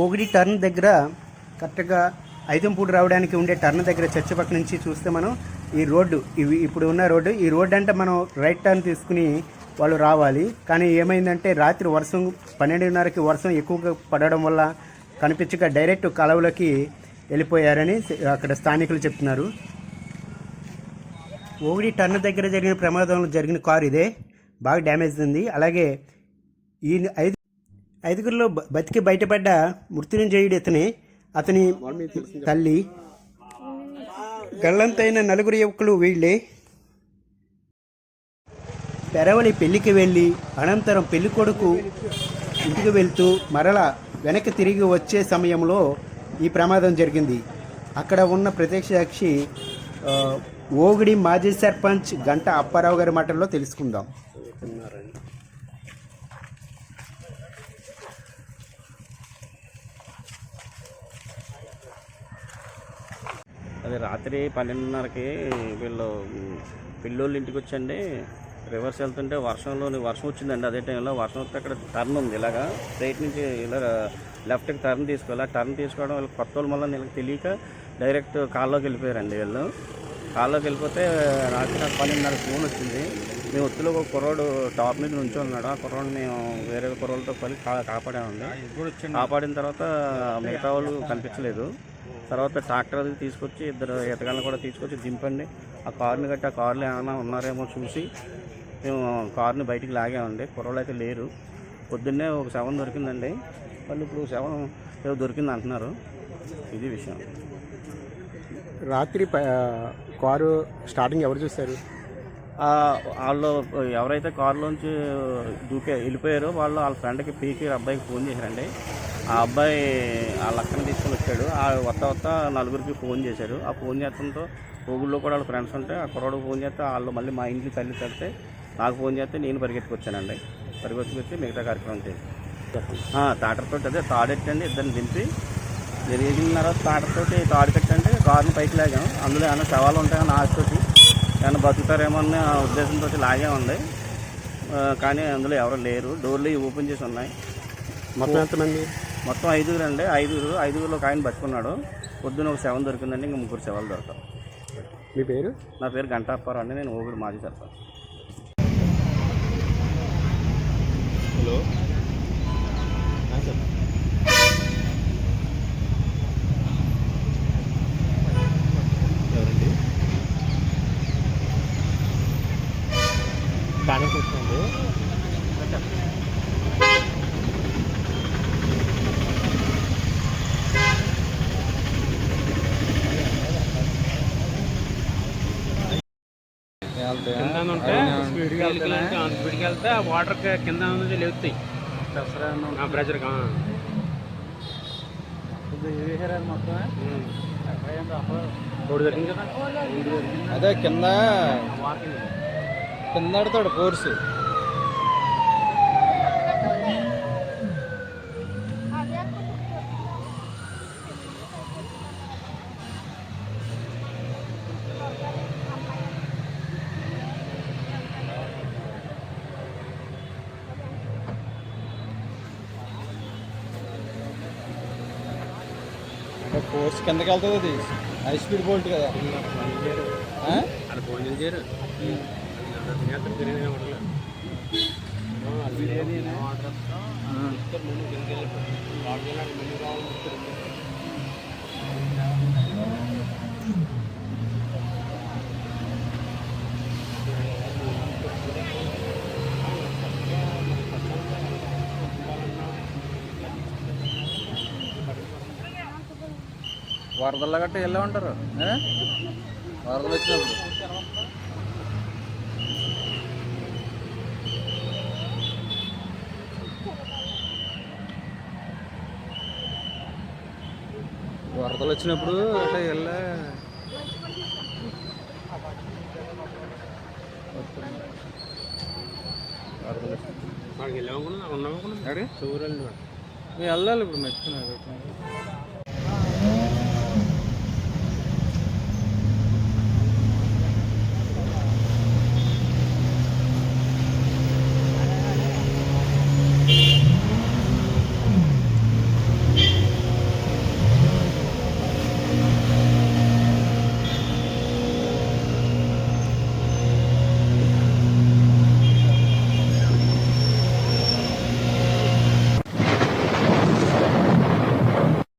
ఓగిడి turn దగ్గర కరెక్ట్గా ఐదంపూడి రావడానికి ఉండే టర్న్ దగ్గర చర్చి పక్క నుంచి చూస్తే మనం ఈ రోడ్డు ఇప్పుడు ఉన్న రోడ్డు ఈ రోడ్డు అంటే మనం రైట్ టర్న్ తీసుకుని వాళ్ళు రావాలి. కానీ ఏమైందంటే రాత్రి వర్షం 12:30కి వర్షం ఎక్కువగా పడడం వల్ల కనిపించక డైరెక్ట్ కాలువలోకి వెళ్ళిపోయారని అక్కడ స్థానికులు చెప్తున్నారు. ఓగిడి టర్న్ దగ్గర జరిగిన ప్రమాదంలో జరిగిన కారు ఇదే, బాగా డ్యామేజ్ ఉంది. అలాగే ఈ ఐదుగురిలో బతికి బయటపడ్డ మృత్యుంజయుడు అతని తల్లి, గల్లంతైన 4 యువకులు వీళ్ళే. పెరవలి పెళ్లికి వెళ్ళి అనంతరం పెళ్లి కొడుకు ఇంటికి వెళ్తూ మరలా వెనక్కి తిరిగి వచ్చే సమయంలో ఈ ప్రమాదం జరిగింది. అక్కడ ఉన్న ప్రత్యక్ష సాక్షి ఓగిడి మాజీ సర్పంచ్ గంట అప్పారావు గారి మాటల్లో తెలుసుకుందాం. అది రాత్రి 12:30కి వీళ్ళు పిల్లోళ్ళు ఇంటికి వచ్చండి. రివర్స్ వెళ్తుంటే వర్షం వచ్చిందండి. అదే టైంలో వర్షం వస్తే అక్కడ టర్న్ ఉంది, ఇలాగా స్ట్రైట్ నుంచి ఇలా లెఫ్ట్కి టర్న్ తీసుకోవాలి. ఆ టర్న్ తీసుకోవడం వీళ్ళు కొత్త వాళ్ళు మళ్ళీ వీళ్ళకి తెలియక డైరెక్ట్ కాల్లోకి వెళ్ళిపోయారండి. వీళ్ళు కాల్లోకి వెళ్ళిపోతే రాత్రి 12:30 ఫోన్ వచ్చింది. మేము ఒత్తులో ఒక కుర్రోడు టాప్ మీద నుంచి ఉన్నాడు. ఆ కుర్రోడు మేము వేరే కుర్రోళ్ళతో కలిసి కాపాడామండి. కాపాడిన తర్వాత మిగతా వాళ్ళు కనిపించలేదు. తర్వాత ట్రాక్టర్ అది తీసుకొచ్చి 2 ఎతగాళ్ళని కూడా తీసుకొచ్చి దింపండి, ఆ కారుని కట్టి ఆ కారులో ఏమైనా ఉన్నారేమో చూసి మేము కారుని బయటికి లాగామండి. కుర్రోళ్ళు అయితే లేరు. పొద్దున్నే ఒక శవం దొరికిందండి. వాళ్ళు ఇప్పుడు శవం ఏదో దొరికింది అంటున్నారు. ఇది విషయం. రాత్రి కారు స్టార్టింగ్ ఎవరు చూశారు? వాళ్ళు ఎవరైతే కారులోంచి వెళ్ళిపోయారో వాళ్ళ ఫ్రెండ్కి పీకి అబ్బాయికి ఫోన్ చేశారండి. ఆ అబ్బాయి వాళ్ళ అక్కని తీసుకొని వచ్చాడు. ఆ వత్త 4గురికి ఫోన్ చేశారు. ఆ ఫోన్ చేస్తడంతో ఊళ్ళో కూడా వాళ్ళ ఫ్రెండ్స్ ఉంటే ఆ కుర్రాడు ఫోన్ చేస్తే వాళ్ళు మళ్ళీ మా ఇంటికి తల్లితే నాకు ఫోన్ చేస్తే నేను పరిగెత్తుకొచ్చానండి. పరిగెత్తుకొచ్చి మిగతా కార్యక్రమం చేసి తాటర్తో అదే తాడెట్టండి, ఇద్దరిని దింపి జరిగిన తర్వాత తాటర్తో తాడు కట్టండి, కారుని పైకి లాగాం. అందులో ఏమైనా సవాళ్ళు ఉంటాయని ఆశతోటి ఏమైనా బతుకుతారేమో అనే ఉద్దేశంతో లాగామండి. కానీ అందులో ఎవరు లేరు. డోర్లు ఓపెన్ చేసి ఉన్నాయి. మొత్తం ఎంతమంది? మొత్తం 5గురు అండి. 5గురిలో ఒక ఆయన బతుకున్నాడు. పొద్దున్న ఒక శవం దొరికిందండి. ఇంకా 3 శవాలు దొరకవు. మీ పేరు? నా పేరు గంట అప్పారావు అండి. నేను ఓగిడి మాజీ సర్పంచ్. హలో సార్, ఎవరండి? బాగానే కూర్చోండి. స్పీడ్కి వెళ్తే ఆ వాటర్ కింద ఉన్నది లేవుతాయి ప్రెషర్. అదే కింద ఆడతాడు కోర్సు. కోర్స్ కిందకి వెళ్తుంది. అది హై స్పీడ్ బోల్ట్ కదా. అది భోజనం చేయరు. వరదల్లో గట్ట వెళ్ళే ఉంటారు. వరదలు వచ్చినప్పుడు అట్లా వెళ్ళే వెళ్ళామనుకున్నా ఉన్నామనుకున్నా వెళ్ళాలి ఇప్పుడు మెచ్చుకున్నారు.